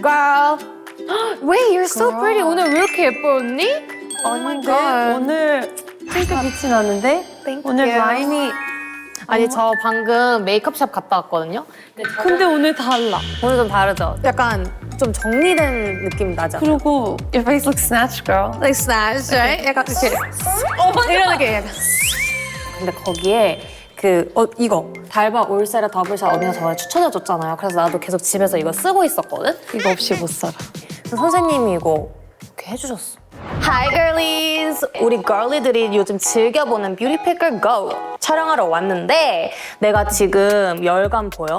Girl. Wait, you're so pretty. 오늘 왜 이렇게 예뻐, 언니? 아닌데 오늘 핑크 빛이 나는데 Thank 오늘 you. 라인이 아니, 저 방금 메이크업샵 갔다 왔거든요. 근데 오늘 달라. 오늘 좀 다르죠? 약간 좀 정리된 느낌 나죠? 그리고 your face looks snatched, girl. Like snatch, right? 약간 이렇게 이런 느낌 약간 근데 거기에 이거 달바 올세라 더블샷 언니가 저번에 추천해줬잖아요. 그래서 나도 계속 집에서 이거 쓰고 있었거든? 이거 없이 못 살아. 그래서 선생님이 이거 이렇게 해주셨어. Hi girlies! 우리 girly들이 요즘 즐겨보는 뷰티 팩을 GO! 촬영하러 왔는데 내가 지금 열감 보여?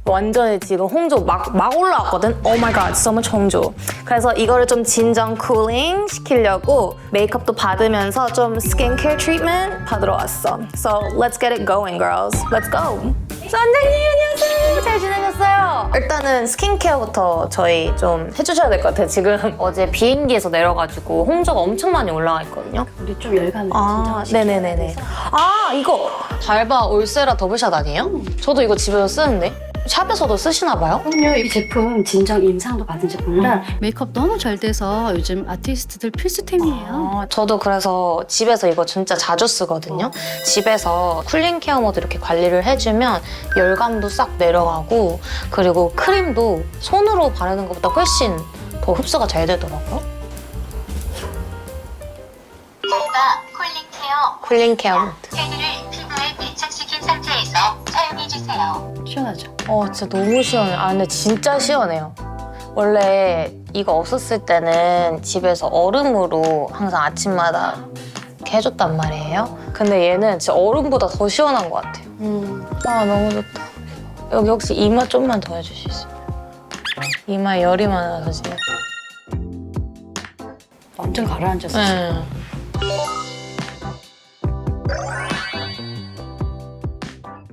완전히 지금 홍조 막 올라왔거든? Oh my god, so much 홍조. 그래서 이거를 좀 진정 쿨링 시키려고 메이크업도 받으면서 좀 스킨케어 트리트먼트 받으러 왔어. So let's get it going, girls. Let's go! 선생님 안녕하세요. 잘 지내셨어요? 일단은 스킨케어부터 저희 좀 해주셔야 될 것 같아요. 지금 어제 비행기에서 내려가지고 홍조가 엄청 많이 올라와 있거든요. 우리 좀 열감을 네네네네. 아 이거 달바 올세라 더블샷 아니에요? 저도 이거 집에서 쓰는데. 샵에서도 쓰시나 봐요? 그럼요. 이 제품 진정 임상도 받은 제품이라 메이크업 너무 잘 돼서 요즘 아티스트들 필수템이에요. 저도 그래서 집에서 이거 진짜 자주 쓰거든요. 집에서 쿨링 케어 모드 이렇게 관리를 해주면 열감도 싹 내려가고 그리고 크림도 손으로 바르는 것보다 훨씬 더 흡수가 잘 되더라고요. 달바 쿨링 케어 쿨링 케어 모드. 패드를 피부에 밀착시킨 상태에서 사용해주세요. 시원하죠? 진짜 너무 시원해요. 근데 진짜 시원해요. 원래 이거 없었을 때는 집에서 얼음으로 항상 아침마다 이렇게 해줬단 말이에요. 근데 얘는 진짜 얼음보다 더 시원한 것 같아요. 너무 좋다. 여기 혹시 이마 좀만 더 해주실 수 있어요? 이마에 열이 많아서 지금. 완전 가라앉았어. 네.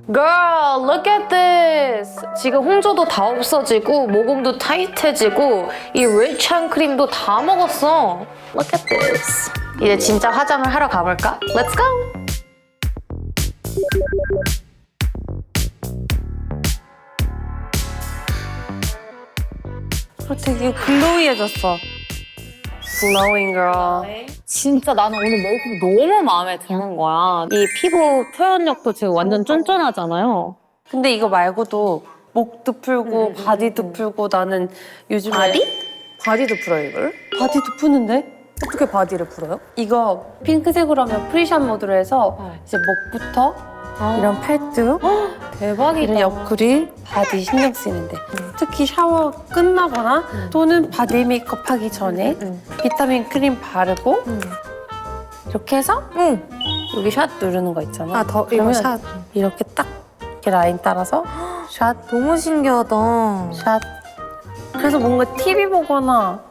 Girl, look at this. 지금 홍조도 다 없어지고 모공도 타이트해지고 이 리치한 크림도 다 먹었어. Look at this. 이제 진짜 화장을 하러 가볼까? Let's go. 되게 글로이해졌어. Glowing girl. 진짜 나는 오늘 메이크업 너무 마음에 드는 거야. 이 피부 표현력도 지금 완전 쫀쫀하잖아요. 근데 이거 말고도 목도 풀고 바디도 풀고 나는 요즘에 바디도 풀어 이걸? 바디도 푸는데? 어떻게 바디를 풀어요? 이거 핑크색으로 하면 프리샷 모드로 해서 이제 목부터 이런 팔뚝 대박이다. 이런 옆구리 바디 신경 쓰이는데 특히 샤워 끝나거나 또는 바디 메이크업 하기 전에 비타민 크림 바르고 이렇게 해서 여기 샷 누르는 거 있잖아. 이거 그러면 샷. 이렇게 딱 이렇게 라인 따라서 샷, 너무 신기하다. 샷. 그래서 뭔가 TV 보거나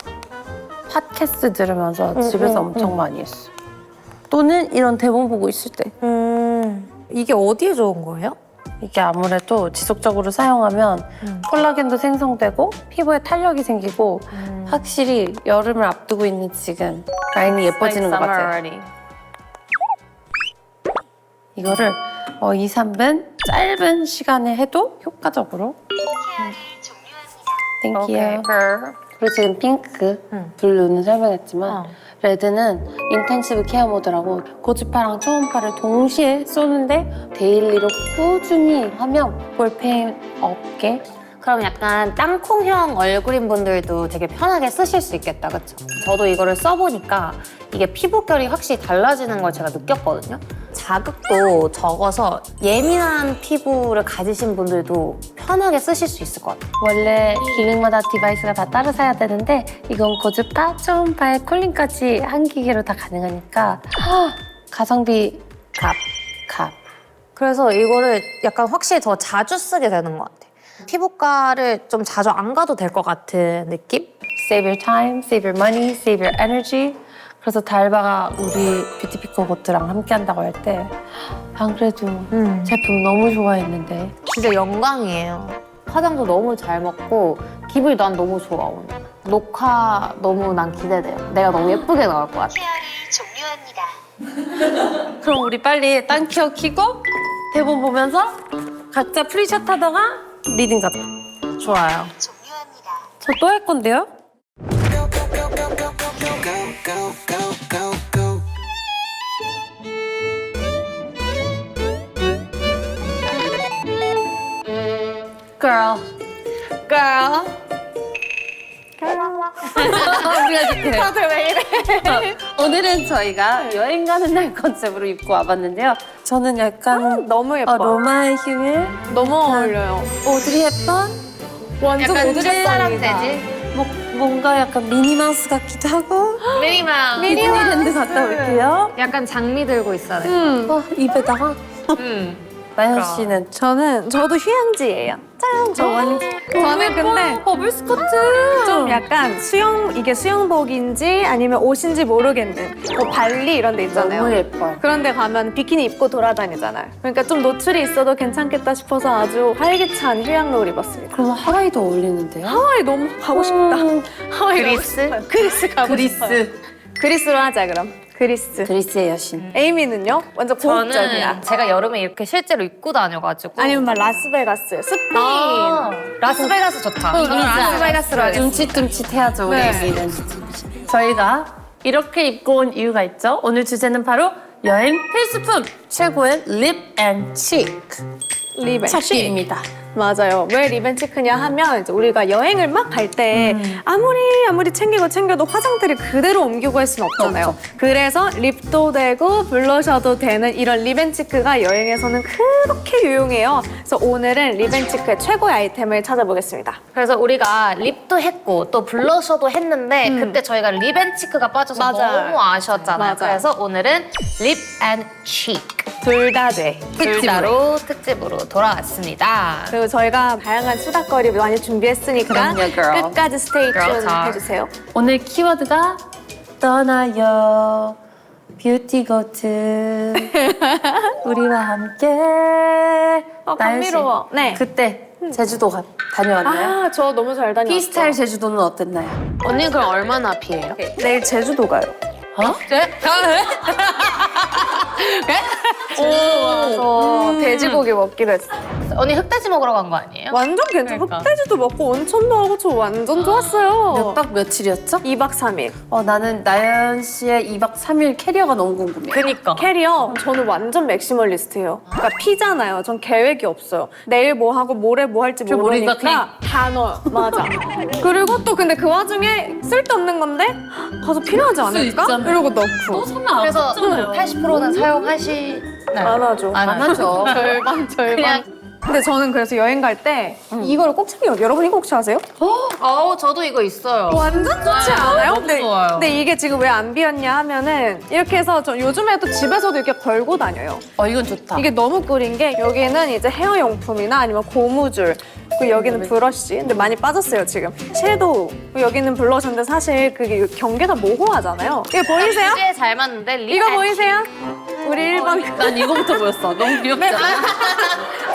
팟캐스트 들으면서 집에서 엄청 많이 했어. 또는 이런 대본 보고 있을 때. 이게 어디에 좋은 거예요? 이게 아무래도 지속적으로 사용하면 콜라겐도 생성되고 피부에 탄력이 생기고 확실히 여름을 앞두고 있는 지금 라인이 예뻐지는 것 같아요. 이거를 2, 3분 짧은 시간에 해도 효과적으로. 케어를 종료합니다. Thank you. 그리고 지금 핑크, 블루는 설명했지만 레드는 인텐시브 케어 모드라고 고주파랑 초음파를 동시에 쏘는데 데일리로 꾸준히 하면 볼페인 없게. 그럼 약간 땅콩형 얼굴인 분들도 되게 편하게 쓰실 수 있겠다, 그쵸? 저도 이거를 써보니까 이게 피부결이 확실히 달라지는 걸 제가 느꼈거든요. 자극도 적어서 예민한 피부를 가지신 분들도 편하게 쓰실 수 있을 것 같아요. 원래 기능마다 디바이스가 다 따로 사야 되는데 이건 고주파, 초음파에 쿨링까지 한 기계로 다 가능하니까 가성비 값. 그래서 이거를 약간 확실히 더 자주 쓰게 되는 것 같아요. 피부과를 좀 자주 안 가도 될 것 같은 느낌? Save your time, save your money, save your energy. 그래서 달바가 우리 뷰티피커 고트랑 함께 한다고 할 때 안 그래도 제품 너무 좋아했는데 진짜 영광이에요. 화장도 너무 잘 먹고 기분이 난 너무 좋아 오늘. 녹화 너무 난 기대돼요. 내가 너무 예쁘게 나올 것 같아. 케어를 종료합니다. 그럼 우리 빨리 딴 케어 키고 대본 보면서 각자 프리샷 하다가 리딩 가자. 좋아요. 종료합니다. 저 또 할 건데요? Girl. Girl. 우리가 이렇게 다들 왜 이래? 오늘은 저희가 여행 가는 날 컨셉으로 입고 와봤는데요. 저는 약간 너무 예뻐. 로마의 힘을 너무 어울려요. 오드리 헵번 완전 약간 오드리 사람 쌍이다. 뭔가 약간 미니마우스 같기도 하고 미니마우스. 디즈니랜드 갔다 올게요. 약간 장미 들고 있어야 돼. 입에다가 나연 씨는 저도 휴양지예요. 짠! 저는 근데 버블 스커트 좀 약간 이게 수영복인지 아니면 옷인지 모르겠는 뭐 발리 이런 데 있잖아요. 너무 예뻐요. 그런 데 가면 비키니 입고 돌아다니잖아요. 그러니까 좀 노출이 있어도 괜찮겠다 싶어서 아주 활기찬 휴양룩을 입었습니다. 그럼 하와이도 어울리는데요? 하와이 너무 가고 싶다. 하와이 그리스? 그리스 가고 싶어요. 그리스로 하자 그럼. 그리스. 그리스의 여신. 에이미는요? 완전 고급적이야. 저는 제가 여름에 이렇게 실제로 입고 다녀가지고 아니면 막 라스베가스, 스페인. 라스베가스 좋다. 라스베가스로 하겠습니다. 둠칫둠칫 해야죠 우리 네. 애기는. 저희가 이렇게 입고 온 이유가 있죠. 오늘 주제는 바로 여행 필수품 최고의 립 앤 치크 찾기입니다. 맞아요. 왜 립앤치크냐 하면 이제 우리가 여행을 막 갈 때 아무리 챙겨도 화장들이 그대로 옮기고 할 수는 없잖아요. 그래서 립도 되고 블러셔도 되는 이런 립앤치크가 여행에서는 그렇게 유용해요. 그래서 오늘은 립앤치크의 최고의 아이템을 찾아보겠습니다. 그래서 우리가 립도 했고 또 블러셔도 했는데 그때 저희가 립앤치크가 빠져서 맞아요. 너무 아쉬웠잖아요. 맞아요. 그래서 오늘은 립앤치크 둘 다 돼. 둘 다로 특집으로 돌아왔습니다. 그리고 저희가 다양한 수다거리 많이 준비했으니까 그럼요, girl. 끝까지 스테이 Girl 튠 talk. 해주세요. 오늘 키워드가 떠나요 뷰티고트 우리와 함께 나연 씨, 감미로워. 네. 그때 제주도 다녀왔나요? 저 너무 잘 다녔어요. 피스타일 제주도는 어땠나요? 언니 그럼 얼마나 피해요? 내일 제주도 가요. 어? 저 돼지고기 먹기로 했어. 언니 흑돼지 먹으러 간 거 아니에요? 완전 괜찮아. 그러니까. 흑돼지도 먹고 온천도 하고 저 완전 좋았어요. 몇 박 며칠이었죠? 2박 3일. 나는 나연 씨의 2박 3일 캐리어가 너무 궁금해요. 그니까. 캐리어 저는 완전 맥시멀리스트예요. 그러니까 피잖아요. 전 계획이 없어요. 내일 뭐 하고 모레 뭐 할지 저 모르니까 모르니까 다 넣어요. 맞아. 그리고 또 근데 그 와중에 쓸데없는 건데 가서 필요하지 않을까? 있잖아요. 이러고 넣고. 설마 그래서 80%는 사용하시나요? 안 하죠. 안 하죠. 절반. 그냥 근데 저는 그래서 여행 갈 때 이거를 꼭 챙겨요. 여러분 이거 혹시 아세요? 저도 이거 있어요. 완전 좋지 않아요? 너무 좋아요. 근데 이게 지금 왜 안 비었냐 하면은 이렇게 해서 저 요즘에도 집에서도 이렇게 걸고 다녀요. 이건 좋다. 이게 너무 꿀인 게 여기는 이제 헤어용품이나 아니면 고무줄 그리고 여기는 브러쉬 근데 많이 빠졌어요 지금 섀도우 그리고 여기는 블러셔인데 사실 그게 경계가 모호하잖아요. 이거 보이세요? 주제에 잘 맞는데 립 이거 앤 보이세요? 우리 1번 난 이거부터 보였어. 너무 귀엽잖아.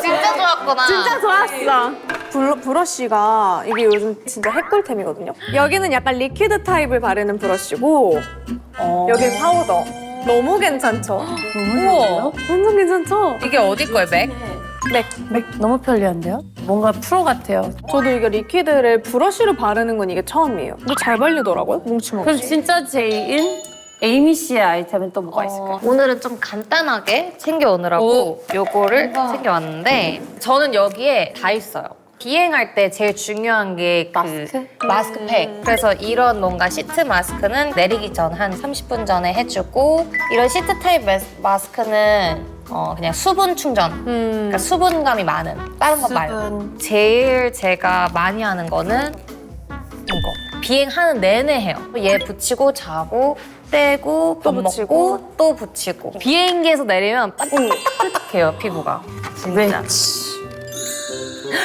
진짜 좋았구나. 진짜 좋았어. 브러쉬가 이게 요즘 진짜 핵꿀템이거든요. 여기는 약간 리퀴드 타입을 바르는 브러쉬고 여기 파우더. 너무 괜찮죠? 너무 좋아요. 완전 괜찮죠? 이게 어디 거예요, 맥? 맥. 너무 편리한데요? 뭔가 프로 같아요. 저도 이게 리퀴드를 브러쉬로 바르는 건 이게 처음이에요. 근데 잘 발리더라고요, 뭉침 그럼 없이. 진짜 제이인 에이미 씨의 아이템은 또 뭐가 있을까요? 오늘은 좀 간단하게 챙겨오느라고 요거를 챙겨왔는데 저는 여기에 다 있어요. 비행할 때 제일 중요한 게 마스크? 마스크팩. 그래서 이런 뭔가 시트 마스크는 내리기 전 한 30분 전에 해주고 이런 시트 타입 마스크는 그냥 수분 충전. 그러니까 수분감이 많은 다른 거 말고. 제일 제가 많이 하는 거는 이거. 비행하는 내내 해요. 얘 붙이고 자고 떼고 또 밥 붙이고. 먹고 또 붙이고. 비행기에서 내리면 반짝반짝해요 피부가. 진짜.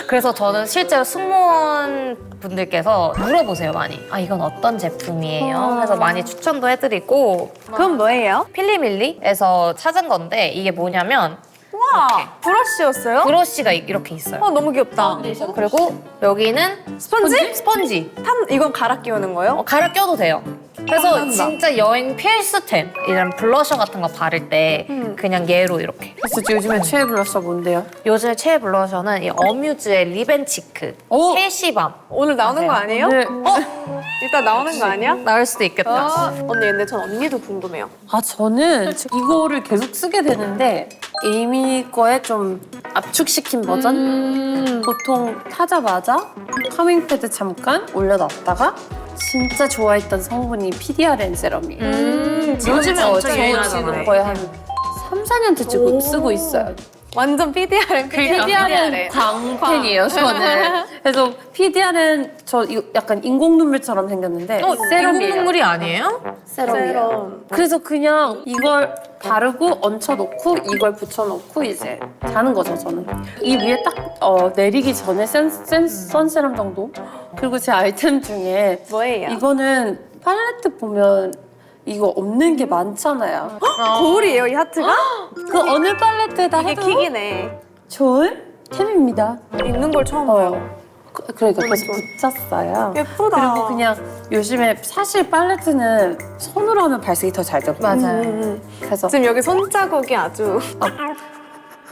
그래서 저는 실제로 승무원 분들께서 물어보세요 많이. 이건 어떤 제품이에요? 그래서 많이 추천도 해드리고. 그건 뭐예요? 필리밀리에서 찾은 건데 이게 뭐냐면 와, 브러쉬였어요? 브러쉬가 이렇게 있어요. 너무 귀엽다. 그리고 여기는 스펀지? 스펀지. 이건 갈아 끼우는 거예요? 갈아 껴도 돼요. 그래서 진짜 여행 필수템. 이런 블러셔 같은 거 바를 때 그냥 얘로 이렇게. 그래서 요즘에 최애 블러셔 뭔데요? 요즘 최애 블러셔는 이 어뮤즈의 리벤치크 오! 헬시밤. 오늘 나오는 거 아니에요? 네. 이따 나오는 거 아니야? 나올 수도 있겠다. 언니 근데 전 언니도 궁금해요. 아 저는 이거를 계속 쓰게 되는데 에이미 거에 좀 압축시킨 버전? 보통 타자마자 카밍 패드 잠깐 올려놨다가 진짜 좋아했던 성분이 PDRN 세럼이에요. 요즘에 엄청 유행하잖아요. 지금 거의 한 3, 4년째 지금 쓰고 있어요. 완전 PDR은 PDRN 광팬이에요, 저는. 그래서 PDRN 저 이거 약간 인공 눈물처럼 생겼는데 세럼이에요. 눈물이 아니에요? 세럼이에요. 그래서 그냥 이걸 바르고 얹혀놓고 이걸 붙여놓고 이제 자는 거죠, 저는. 이 위에 딱 내리기 전에 선세럼 정도? 그리고 제 아이템 중에 뭐예요? 이거는 팔레트 보면 이거 없는 게 많잖아요. 거울이에요 이 하트가? 그 어느 팔레트에다 이게 해도 킥이네. 좋은 템입니다. 있는 걸 처음 봐요. 그러니까 그래서 붙였어요. 예쁘다. 그리고 그냥 요즘에 사실 팔레트는 손으로 하면 발색이 더 잘 되거든요. 맞아요. 그래서 지금 여기 손자국이 아주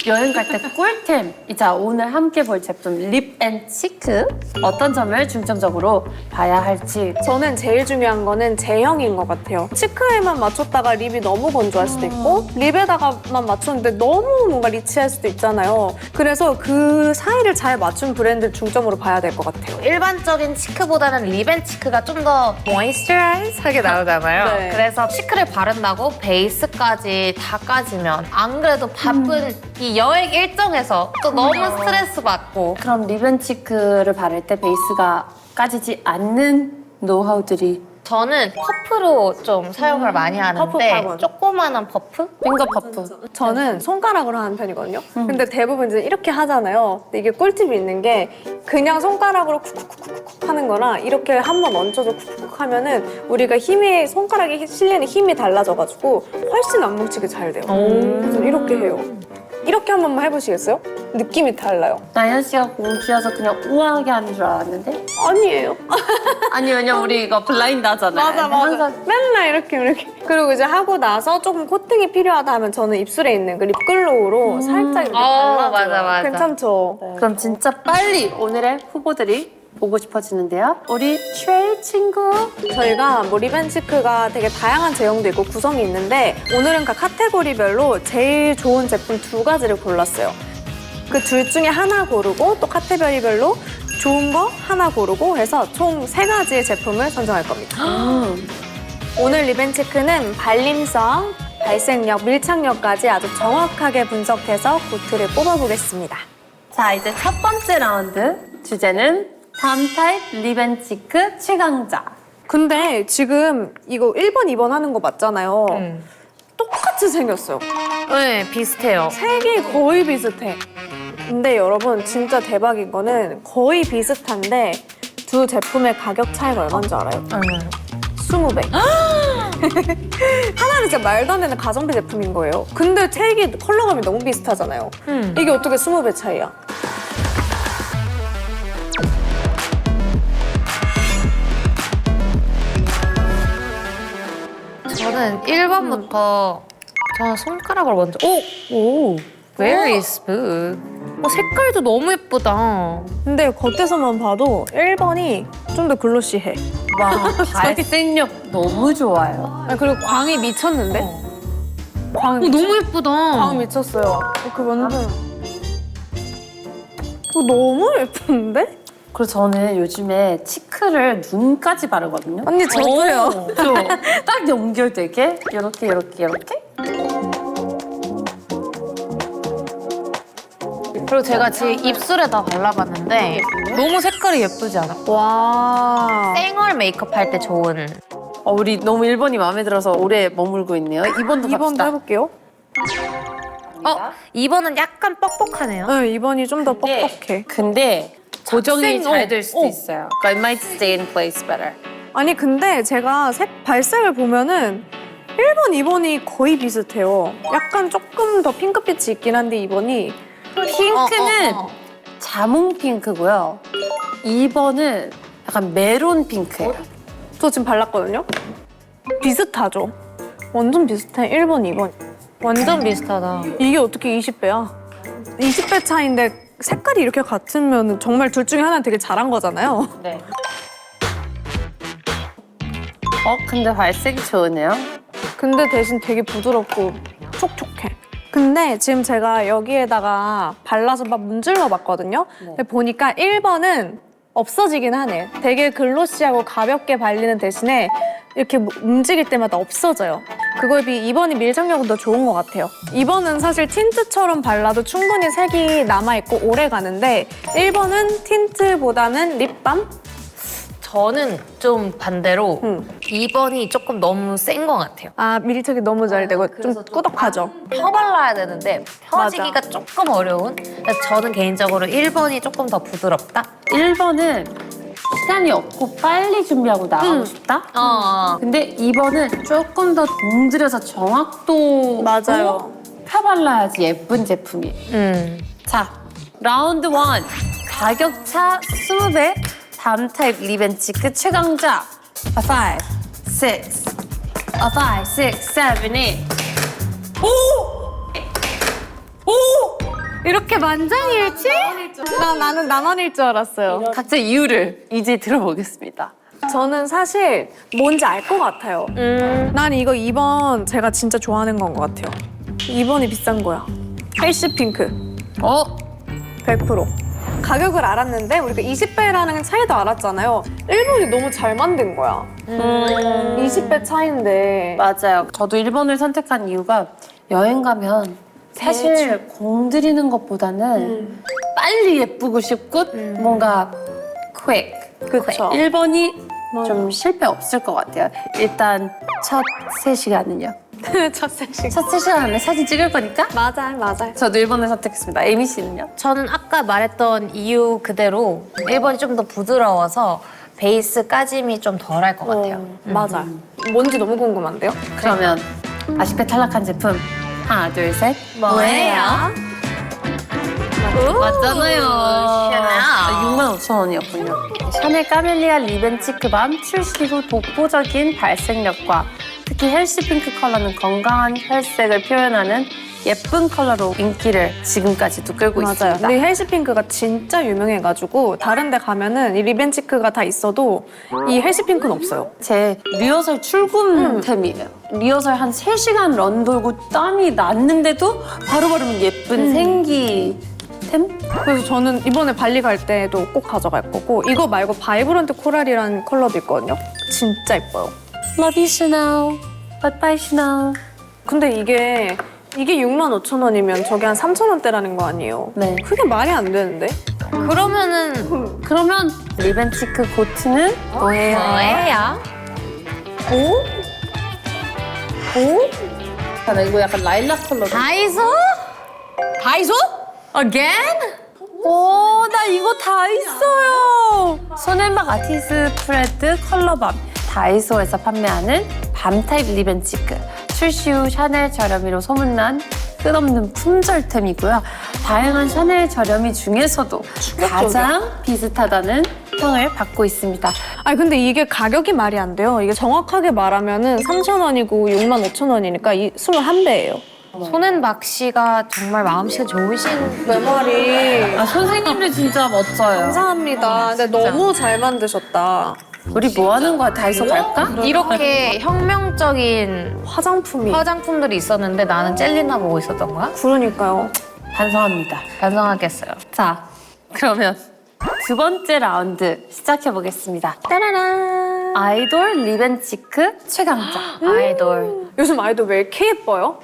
여행 갈 때 꿀템! 자, 오늘 함께 볼 제품 립 앤 치크 어떤 점을 중점적으로 봐야 할지 저는 제일 중요한 거는 제형인 것 같아요. 치크에만 맞췄다가 립이 너무 건조할 수도 있고 립에다가만 맞췄는데 너무 뭔가 리치할 수도 있잖아요. 그래서 그 사이를 잘 맞춘 브랜드를 중점으로 봐야 될 것 같아요. 일반적인 치크보다는 립앤치크가 좀 더 모이스처라이즈하게 나오잖아요. 네. 그래서 치크를 바른다고 베이스까지 다 까지면 안 그래도 바쁜 이 여행 일정에서 또 너무 스트레스 받고 그럼 립 앤 치크를 바를 때 베이스가 까지지 않는 노하우들이 저는 퍼프로 좀 사용을 많이 퍼프 하는데 파곤. 조그마한 퍼프? 핑거 퍼프 저는 손가락으로 하는 편이거든요. 근데 대부분 이제 이렇게 하잖아요. 근데 이게 꿀팁이 있는 게 그냥 손가락으로 쿡쿡쿡쿡 하는 거랑 이렇게 한번 얹혀서 쿡쿡 하면은 우리가 힘이 손가락에 실리는 힘이 달라져가지고 훨씬 안 뭉치게 잘 돼요. 그래서 이렇게 해요. 이렇게 한 번만 해보시겠어요? 느낌이 달라요. 나연 씨가 공 튀어서 그냥 우아하게 하는 줄 알았는데 아니에요. 아니 왜냐면 우리 이거 블라인드 하잖아요. 항상 맨날 이렇게. 그리고 이제 하고 나서 조금 코팅이 필요하다 하면 저는 입술에 있는 그 립글로우로 살짝 이렇게 발라줘요. 맞아. 괜찮죠? 그럼 진짜 빨리 오늘의 후보들이 보고 싶어지는데요. 우리 트레이 친구 저희가 뭐 립앤치크가 되게 다양한 제형도 있고 구성이 있는데 오늘은 각 카테고리별로 제일 좋은 제품 2가지를 골랐어요. 그 둘 중에 하나 고르고 또 카테고리별로 좋은 거 하나 고르고 해서 총 3가지의 제품을 선정할 겁니다. 오늘 립앤치크는 발림성, 발색력, 밀착력까지 아주 정확하게 분석해서 고트를 뽑아보겠습니다. 자 이제 첫 번째 라운드 주제는 다음 타입 립 앤 치크 최강자. 근데 지금 이거 1번, 2번 하는 거 맞잖아요. 똑같이 생겼어요. 네, 비슷해요. 색이 거의 비슷해. 근데 여러분 진짜 대박인 거는 거의 비슷한데 두 제품의 가격 차이가 얼마인 줄 알아요? 20배. 하나는 진짜 말도 안 되는 가성비 제품인 거예요. 근데 색이 컬러감이 너무 비슷하잖아요. 이게 어떻게 20배 차이야? 저는 1번부터 저는 손가락을 먼저 오! Very smooth. 색깔도 너무 예쁘다. 근데 겉에서만 봐도 1번이 좀 더 글로시해. 와 발색력 너무 좋아요. 그리고 광이 미쳤는데? 광이 너무 예쁘다. 광 미쳤어요. 그 완전 너무 예쁜데? 그리고 저는 요즘에 치크를 눈까지 바르거든요. 언니 저도요. 딱 연결되게 이렇게. 그리고 제가 지금 입술에다 발라봤는데 너무 색깔이 예쁘지 않아? 와. 쌩얼 메이크업 할 때 좋은. 우리 너무 1번이 마음에 들어서 오래 머물고 있네요. 2번도 2번도 갑시다. 해볼게요. 2번은 약간 뻑뻑하네요. 네, 2번이 좀 더 뻑뻑해. 근데 고정이 잘 될 수도 어. 있어요. 그러니까 it might stay in place better. 아니 근데 제가 발색을 보면은 1번, 2번이 거의 비슷해요. 약간 조금 더 핑크빛이 있긴 한데 2번이 핑크는 자몽 핑크고요. 2번은 약간 메론 핑크예요. 저 지금 발랐거든요. 비슷하죠? 완전 비슷해. 1번, 2번. 완전 비슷하다. 이게 어떻게 20배야? 20배 차인데 색깔이 이렇게 같으면 정말 둘 중에 하나는 되게 잘한 거잖아요. 네. 근데 발색이 좋으네요. 근데 대신 되게 부드럽고 촉촉해. 근데 지금 제가 여기에다가 발라서 막 문질러 봤거든요. 근데 보니까 1번은 없어지긴 하네. 되게 글로시하고 가볍게 발리는 대신에 이렇게 움직일 때마다 없어져요. 그거에 비해 2번이 밀착력은 더 좋은 것 같아요. 2번은 사실 틴트처럼 발라도 충분히 색이 남아있고 오래 가는데 1번은 틴트보다는 립밤? 저는 좀 반대로 응. 2번이 조금 너무 센 것 같아요. 아, 밀착이 너무 잘 되고 좀 꾸덕하죠. 펴 발라야 되는데 펴지기가 조금 어려운? 그래서 저는 개인적으로 1번이 조금 더 부드럽다? 1번은 시간이 없고 빨리 준비하고 나가고 싶다? 근데 2번은 조금 더 공들여서 정확도 맞아요. 펴발라야지 예쁜 제품이에요. 자, 라운드 1. 가격차 20배 밤 타입 리벤치크 최강자. 5, 6, 5, 6, 7, 8. 이렇게 만장일치? 나는 나만일 줄 알았어요. 각자 이유를 이제 들어보겠습니다. 저는 사실 뭔지 알 것 같아요. 난 이거 2번 제가 진짜 좋아하는 건 것 같아요. 2번이 비싼 거야. 헬시 핑크. 100%. 가격을 알았는데 우리가 20배라는 차이도 알았잖아요. 1번이 너무 잘 만든 거야. 20배 차이인데. 맞아요. 저도 1번을 선택한 이유가 여행 가면 사실 공들이는 것보다는 빨리 예쁘고 싶고 뭔가 quick. 그쵸. 1번이 맞아. 좀 실패 없을 것 같아요. 일단 첫 3시간은요. 첫 섹시. 첫 3시간에 사진 찍을 거니까 맞아요. 저도 1번을 선택했습니다. 에이미 씨는요? 저는 아까 말했던 이유 그대로 1번이 좀 더 부드러워서 베이스 까짐이 좀 덜 할 것 같아요. 맞아요. 뭔지 너무 궁금한데요? 그러면 아쉽게 탈락한 제품 하나, 둘, 셋. 뭐예요? 맞잖아요. 샤넬. 65,000원이었군요. 샤넬 까멜리아 리벤치크밤 출시 후 독보적인 발색력과 특히 헬시 핑크 컬러는 건강한 혈색을 표현하는 예쁜 컬러로 인기를 지금까지도 끌고 맞아요. 있습니다. 근데 헬시 핑크가 진짜 유명해가지고 다른 데 가면은 이 리벤치크가 다 있어도 이 헬시 핑크는 없어요. 제 리허설 출근템이에요. 리허설 한 3시간 런 돌고 땀이 났는데도 바로 바르면 예쁜 생기템? 그래서 저는 이번에 발리 갈 때도 꼭 가져갈 거고 이거 말고 바이브런트 코랄이라는 컬러도 있거든요. 진짜 예뻐요. Love you Chanel. Bye bye Chanel. 근데 이게 65,000원이면 저게 한 3,000원대라는 거 아니에요? 네. 그게 말이 안 되는데? 그러면 그러면 리벤치크 고트는 뭐예요? 뭐예요? 아, 나 이거 약간 라일락 컬러. 다이소? 다이소? Again? 오, 나 이거 다 있어요. 소넬막 아티스 프레드 컬러밤. 다이소에서 판매하는 밤 타입 리벤치크. 출시 후 샤넬 저렴이로 소문난 끝없는 품절템이고요. 다양한 샤넬 저렴이 중에서도 가장 비슷하다는 평을 받고 있습니다. 아니 근데 이게 가격이 말이 안 돼요. 이게 정확하게 말하면은 3,000원이고 65,000원이니까 이 21배예요. 손앤박 씨가 정말 마음씨가 좋으신 내 말이. 아, 선생님들 진짜 멋져요. 감사합니다. 근데 너무 잘 만드셨다. 우리 뭐 하는 거야? 다이소 갈까? 이렇게 혁명적인 화장품이. 화장품들이 있었는데 나는 젤리나 보고 있었던 거야? 그러니까요. 반성합니다. 반성하겠어요. 자, 그러면 두 번째 라운드 시작해 보겠습니다. 따라란. 아이돌 리벤치크 최강자. 아이돌. 요즘 아이돌 왜 이렇게 예뻐요?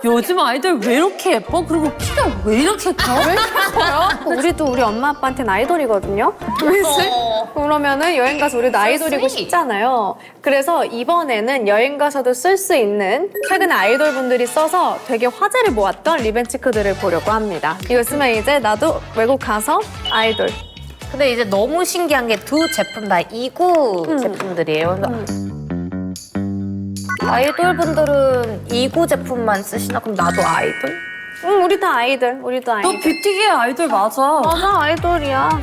요즘 아이돌 왜 이렇게 예뻐? 그리고 키가 왜 이렇게 커? 우리도 우리 엄마 아빠한테는 아이돌이거든요. 그러면은 여행 가서 우리도 아이돌이고 sweet. 싶잖아요. 그래서 이번에는 여행 가서도 쓸 수 있는 최근에 아이돌 분들이 써서 되게 화제를 모았던 리벤치크들을 보려고 합니다. 이거 쓰면 이제 나도 외국 가서 아이돌. 근데 이제 너무 신기한 게 두 제품 다 이구 제품들이에요. 그래서 아이돌 분들은 이구 제품만 쓰시나? 그럼 나도 아이돌? 우리 다 아이돌. 우리도 너 아이돌. 뷰티계 아이돌 맞아. 맞아, 아이돌이야.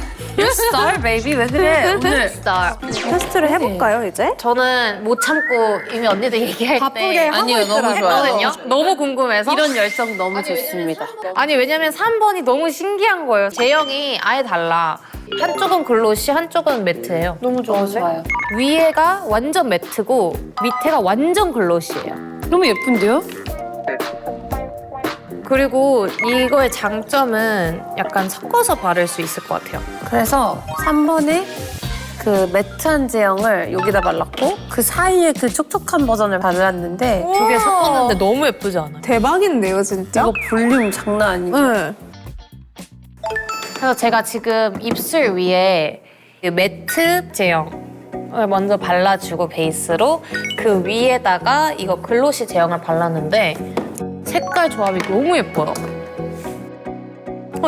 스타 베이비 왜 그래? 오늘 스타. 테스트를 해볼까요, 이제? 저는 못 참고 이미 언니들 얘기할 바쁘게 때 하고 아니요, 너무 좋아요. 했거든요. 너무 궁금해서. 이런 열정 너무 좋습니다. 아니 왜냐면 3번이 너무 신기한 거예요. 제형이 아예 달라. 한쪽은 글로시, 한쪽은 매트예요. 너무 좋은데? 좋아요. 위에가 완전 매트고 밑에가 완전 글로시예요. 너무 예쁜데요? 그리고 이거의 장점은 약간 섞어서 바를 수 있을 것 같아요. 그래서 3번에 그 매트한 제형을 여기다 발랐고 그 사이에 그 촉촉한 버전을 발랐는데 두 개 섞었는데 너무 예쁘지 않아요? 대박인데요, 진짜? 이거 볼륨 장난 아니죠? 응. 그래서 제가 지금 입술 위에 그 매트 제형을 먼저 발라주고 베이스로 그 위에다가 이거 글로시 제형을 발랐는데 색깔 조합이 너무 예뻐요.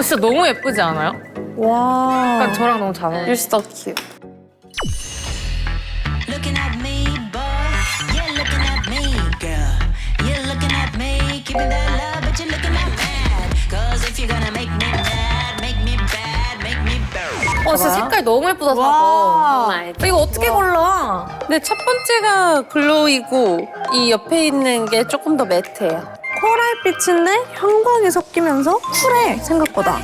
진짜 너무 예쁘지 않아요? 와. 약간 저랑 너무 잘 어울려요. You're so cute. Looking at me, boy. Yeah, looking at me, girl. You're looking at me, keeping that love, but you're looking at mad. Cause if you're gonna make me mad, make me bad, make me bad. 진짜 색깔 너무 예쁘다, 와. 4번. 이거 어떻게 골라? 근데 첫 번째가 글로이고 이 옆에 있는 게 조금 더 매트해요. 코랄빛인데 형광이 섞이면서 쿨해, 생각보다.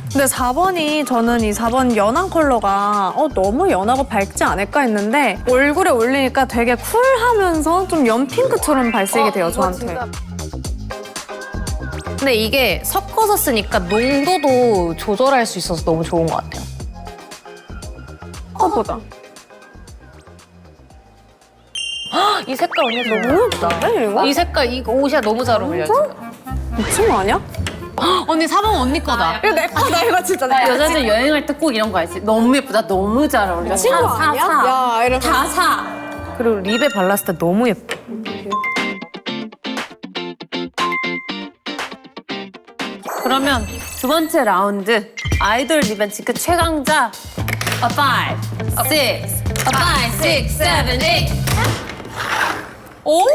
근데 4번이 저는 이 4번 연한 컬러가 너무 연하고 밝지 않을까 했는데 얼굴에 올리니까 되게 쿨하면서 좀 연핑크처럼 발색이 돼요, 저한테. 근데 이게 섞어서 쓰니까 농도도 조절할 수 있어서 너무 좋은 것 같아요. 보다. 이 색깔 언니 너무 예쁘다. 이거? 이 색깔, 이 옷이랑 너무 잘 어울려요, 지금. 미친 거 아니야? 언니 4번 언니 거다. 이거 내 거다, 이거 진짜 내 거. 여자들 여행할 때 꼭 이런 거 알지? 너무 예쁘다. 너무 잘 어울려. 미친 거 아니야? 야, 이러면. 다 사. 그리고 립에 발랐을 때 너무 예뻐. 그러면 두 번째 라운드 아이돌 리벤치크 최강자 5, 6, 5, 6, 7, 8 오,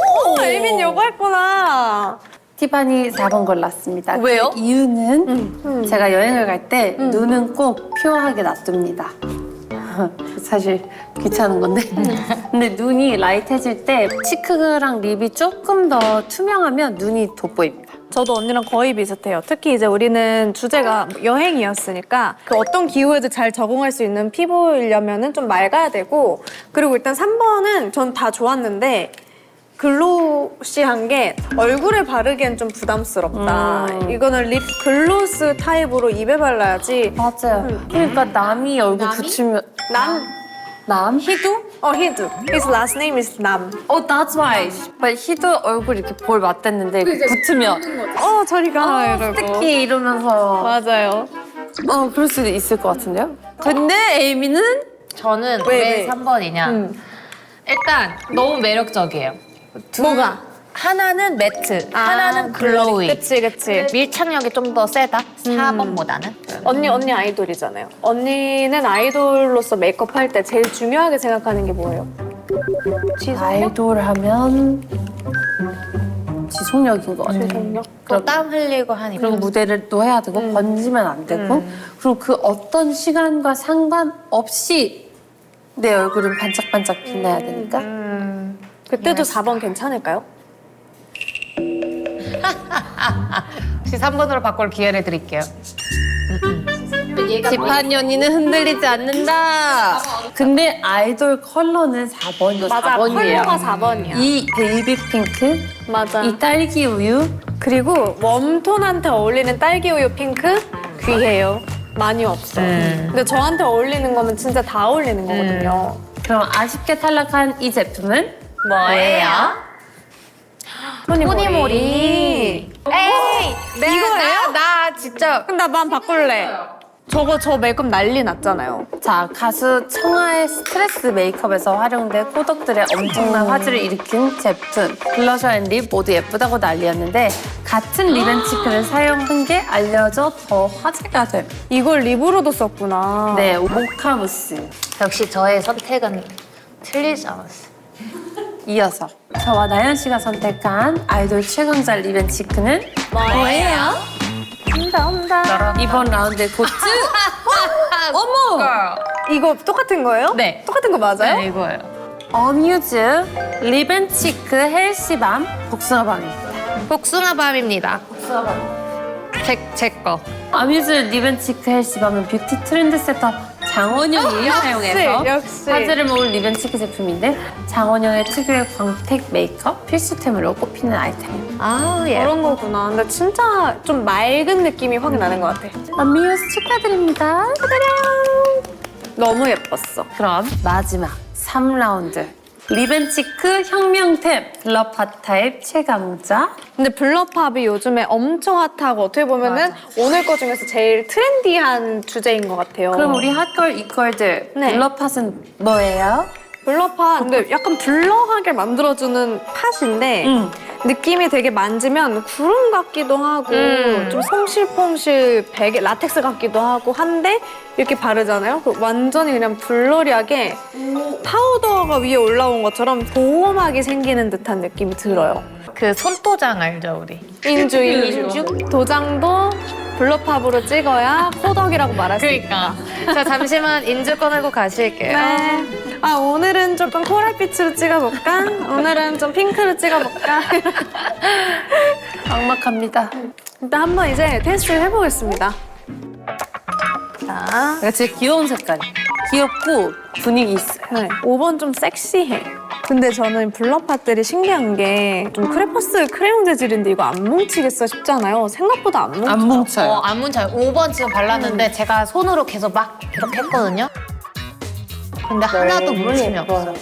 에이민 요거 했구나. 티파니 4번 골랐습니다. 왜요? 그 이유는 제가 여행을 갈 때 눈은 꼭 퓨어하게 놔둡니다. 사실 귀찮은 건데. 근데 눈이 라이트해질 때 치크랑 립이 조금 더 투명하면 눈이 돋보입니다. 저도 언니랑 거의 비슷해요. 특히 이제 우리는 주제가 여행이었으니까 그 어떤 기후에도 잘 적응할 수 있는 피부이려면은 좀 맑아야 되고, 그리고 일단 3번은 전 다 좋았는데 글로시한 게 얼굴에 바르기엔 좀 부담스럽다. 이거는 립 글로스 타입으로 입에 발라야지. 맞아요. 그러니까 남이 얼굴 붙이면 남? 히두? 히두. His last name is 남. That's why. But 히도 얼굴 이렇게 볼 맞댔는데 붙으면 저리 가. 이러고. 특히 이러면서 맞아요. 그럴 수도 있을 것 같은데요? 근데 에이미는 저는 왜, 왜 왜? 3번이냐. 일단 너무 매력적이에요. 뭐가? 하나는 매트, 하나는 글로이. 그치, 그치. 밀착력이 좀 더 세다, 4번보다는. 언니 아이돌이잖아요. 언니는 아이돌로서 메이크업 할 때 제일 중요하게 생각하는 게 뭐예요? 아이돌 하면 지속력인 것 같아요. 지속력? 또 땀 흘리고 하니까. 그리고 무대를 또 해야 되고 번지면 안 되고 그리고 그 어떤 시간과 상관없이 내 얼굴은 반짝반짝 빛나야 되니까 그때도 4번 괜찮을까요? 혹시 3번으로 바꿀 기회를 드릴게요. 지판이 언니는 흔들리지 않는다. 근데 아이돌 컬러는 4번이고 맞아, 4번이에요. 컬러가 4번이야. 이 베이비 핑크, 맞아. 이 딸기 우유, 그리고 웜톤한테 어울리는 딸기 우유 핑크 귀해요. 많이 없어요. 근데 저한테 어울리는 거면 진짜 다 어울리는 거거든요. 그럼 아쉽게 탈락한 이 제품은 뭐예요? 토니모리. 에이! 이거예요? 나 진짜. 그럼 나 마음 바꿀래. 저 메이크업 난리 났잖아요. 자, 가수 청아의 스트레스 메이크업에서 활용된 코덕들의 엄청난 화제를 일으킨 제품 블러셔 앤 립 모두 예쁘다고 난리였는데 같은 립 앤 치크를 사용한 게 알려져 더 화제가 돼. 이걸 립으로도 썼구나. 네, 모카 무스. 역시 저의 선택은 틀리지 않았어. 이어서 저와 나연 씨가 선택한 아이돌 최강자 립 앤 치크는 뭐예요? 온다. 이번 라운드의 고트. 어머! 이거 똑같은 거예요? 네. 똑같은 거 맞아요? 네, 이거예요. 어뮤즈 립 앤 치크 헬시밤 복숭아밤입니다. 복숭아밤입니다. 제 거. 어뮤즈 립 앤 치크 헬시밤은 뷰티 트렌드 세터 장원영이 사용해서 역시. 화제를 모을 립 앤 치크 제품인데 장원영의 특유의 광택 메이크업 필수템으로 꼽히는 아이템입니다. 아, 예. 그런 거구나. 근데 진짜 좀 맑은 느낌이 확 나는 것 같아. 어뮤즈 축하드립니다. 너무 예뻤어. 그럼 마지막 3라운드 립 앤 치크 혁명템 블러 팟 타입 최강자. 근데 블러팝이 요즘에 엄청 핫하고 어떻게 보면은 오늘 거 중에서 제일 트렌디한 주제인 것 같아요. 그럼 우리 핫걸 이걸들 네. 블러 팟은 뭐예요? 블러팝 근데 약간 블러하게 만들어주는 팥인데 느낌이 되게 만지면 구름 같기도 하고 좀 송실퐁실 베개 라텍스 같기도 하고 한데 이렇게 바르잖아요. 그럼 완전히 그냥 블러리하게 파우더가 위에 올라온 것처럼 도톰하게 생기는 듯한 느낌이 들어요. 그 손도장 알죠, 우리? 인주. 도장도 블러팝으로 찍어야 호덕이라고 말할 수 있다. 자, 잠시만 인주 꺼내고 가실게요. 네. 아, 오늘은 조금 코랄빛으로 찍어볼까? 오늘은 좀 핑크로 찍어볼까? 막막합니다. 일단 한번 이제 테스트를 해보겠습니다. 자, 이거 진짜 귀여운 색깔. 귀엽고 분위기 있어요. 네. 5번 좀 섹시해. 근데 저는 블러팟들이 신기한 게 좀 크레퍼스 크레용 재질인데 이거 안 뭉치겠어 싶잖아요. 생각보다 안 뭉쳐. 안 뭉쳐요. 안 뭉쳐요. 5번 지금 발랐는데 제가 손으로 계속 막 이렇게 했거든요. 근데 하나도 뭉침이 없어.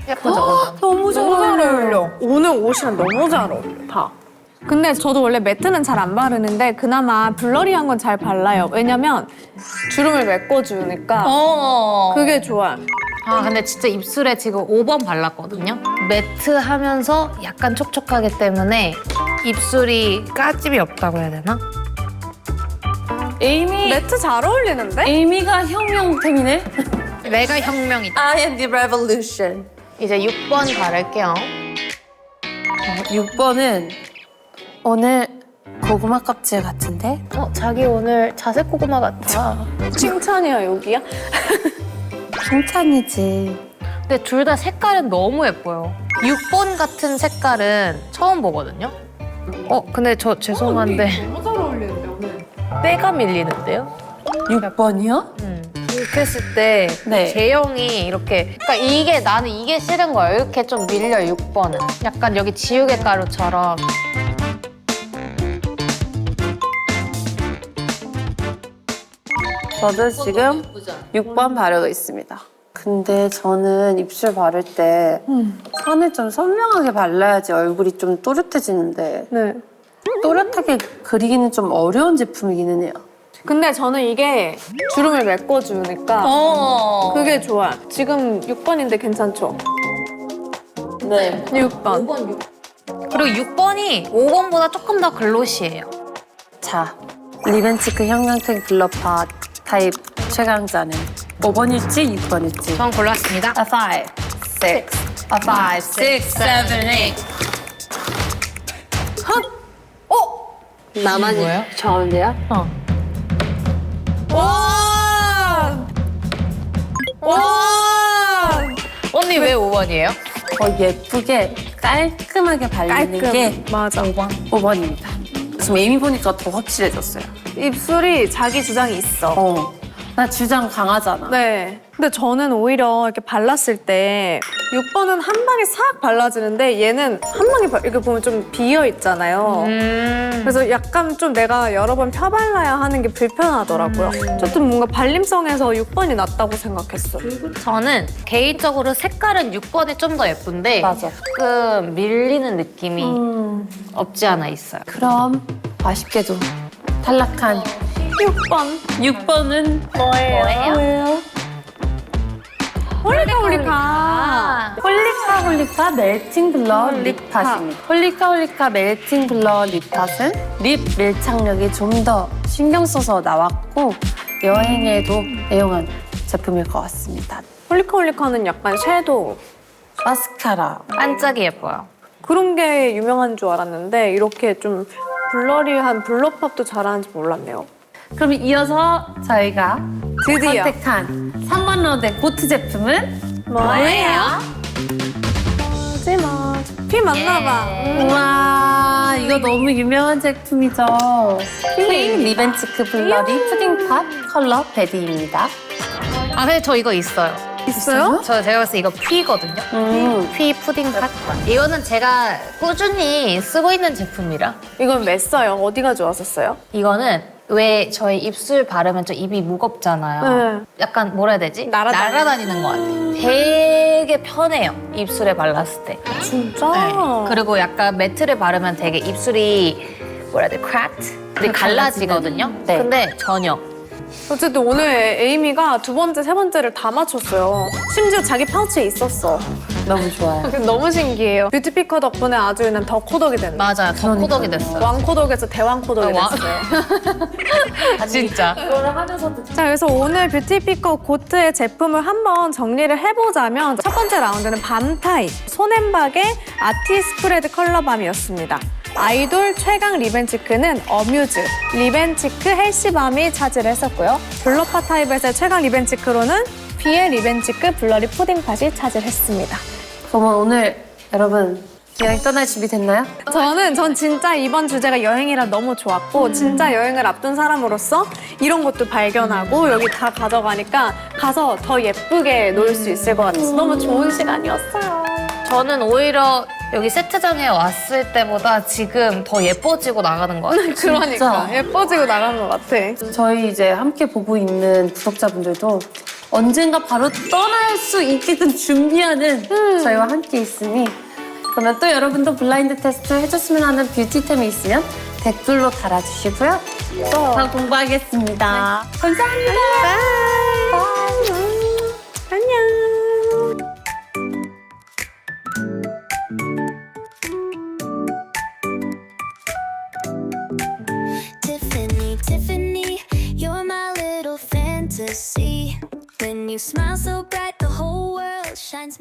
예쁘죠? 너무 잘 어울려. 오늘 옷이랑 너무 잘 어울려, 다. 근데 저도 원래 매트는 잘 안 바르는데 그나마 블러리한 건 잘 발라요. 왜냐면 주름을 메꿔주니까 그게 좋아요. 아, 근데 진짜 입술에 지금 5번 발랐거든요. 매트하면서 약간 촉촉하기 때문에 입술이 까짐이 없다고 해야 되나? 에이미. 매트 잘 어울리는데? 에이미가 혁명템이네. 내가 혁명이다. I am the revolution. 이제 6번 바를게요. 6번은 오늘 고구마 껍질 같은데? 자기 오늘 자색 고구마 같아. 칭찬이야, 여기야? 칭찬이지. 근데 둘 다 색깔은 너무 예뻐요. 6번 같은 색깔은 처음 보거든요. 근데 저 죄송한데 너무 잘 어울리는데, 오늘. 때가 밀리는데요? 6번이요? 이렇게 했을 때 네. 제형이 이렇게 그러니까 나는 이게 싫은 거예요. 이렇게 좀 밀려 6번은. 약간 여기 지우개 가루처럼. 저도 지금 6번 바르고 있습니다. 근데 저는 입술 바를 때 선을 좀 선명하게 발라야지 얼굴이 좀 또렷해지는데 네. 또렷하게 그리기는 좀 어려운 제품이기는 해요. 근데 저는 이게 주름을 메꿔주니까 그게 좋아요. 지금 6번인데 괜찮죠? 네. 6번. 그리고 6번이 5번보다 조금 더 글로시해요. 자, 립 앤 치크 혁명템 블러 팟 타입 최강자는 5번일지 6번일지. 전 골랐습니다. A 5, 6, a 5, 6, 7, 8. 나만 뭐예요? 좋은데요? 언니 왜 5번이에요? 예쁘게 깔끔하게 바르는 게 맞아. 5번입니다. 지금 에이미 보니까 더 확실해졌어요. 입술이 자기 주장이 있어. 나 주장 강하잖아. 네. 근데 저는 오히려 이렇게 발랐을 때 6번은 한 방에 싹 발라지는데 얘는 한 방에 이렇게 보면 좀 비어 있잖아요. 그래서 약간 좀 내가 여러 번 펴발라야 하는 게 불편하더라고요. 좀 뭔가 발림성에서 6번이 낫다고 생각했어요. 저는 개인적으로 색깔은 6번이 좀 더 예쁜데 맞아. 조금 밀리는 느낌이 없지 않아 있어요. 그럼 아쉽게도 탈락한 6번. 6번은 뭐예요? 홀리카. 홀리카 멜팅 블러 립팟입니다. 홀리카 멜팅 블러 립팟은 립 밀착력이 좀 더 신경 써서 나왔고 여행에도 애용한 제품일 것 같습니다. 홀리카는 약간 섀도우 마스카라. 반짝이 예뻐요. 그런 게 유명한 줄 알았는데 이렇게 좀 블러리한 블러팝도 잘하는지 몰랐네요. 그럼 이어서 저희가 드디어 선택한 3번 로드의 고트 제품은 뭐예요? 하지마. 피 맞나봐. 우와, 이거 너무 유명한 제품이죠. 핑 리벤치크 블러리 푸딩팝 컬러 베디입니다. 아, 근데 저 이거 있어요. 있어요? 제가 봤을 때 이거 퀴거든요. 퀴 푸딩 팥. 이거는 제가 꾸준히 쓰고 있는 제품이라. 이건 왜 써요? 어디가 좋았었어요? 이거는 왜 저희 입술 바르면 좀 입이 무겁잖아요. 네. 약간 뭐라 해야 되지? 날아다니는 것 같아요. 되게 편해요. 입술에 발랐을 때. 진짜? 네. 그리고 약간 매트를 바르면 되게 입술이 뭐라 해야 돼? cracked? 갈라지거든요. 네. 근데 전혀. 어쨌든 오늘 에이미가 두 번째, 세 번째를 다 맞췄어요. 심지어 자기 파우치에 있었어. 너무 좋아요. 너무 신기해요. 뷰티피커 덕분에 아주 그냥 더 코덕이 됐네. 맞아요. 더 코덕이 됐어요. 왕코덕에서 대왕코덕이 와. 됐어요. 진짜. 자, 그래서 오늘 뷰티피커 고트의 제품을 한번 정리를 해보자면 첫 번째 라운드는 밤 타입, 손앤박의 아티 스프레드 컬러밤이었습니다. 아이돌 최강 리벤치크는 어뮤즈, 리벤치크 헬시밤이 차지를 했었고요. 블러파 타입에서의 최강 리벤치크로는 비의 리벤치크 블러리 푸딩팟이 차지를 했습니다. 그러면 오늘 여러분 여행 떠날 준비 됐나요? 전 진짜 이번 주제가 여행이라 너무 좋았고 진짜 여행을 앞둔 사람으로서 이런 것도 발견하고 여기 다 가져가니까 가서 더 예쁘게 놀 수 있을 것 같아서 너무 좋은 시간이었어요. 저는 오히려 여기 세트장에 왔을 때보다 지금 더 예뻐지고 나가는 것 같아요. 그러니까 예뻐지고 나간 것 같아. 저희 이제 함께 보고 있는 구독자분들도 언젠가 바로 떠날 수 있게끔 준비하는 저희와 함께 있으니 그러면 또 여러분도 블라인드 테스트 해줬으면 하는 뷰티템이 있으면 댓글로 달아주시고요. 더 공부하겠습니다. 감사합니다. 안녕. Tiffany, Tiffany, you're my little fantasy. When you smile so bright, the whole world shines.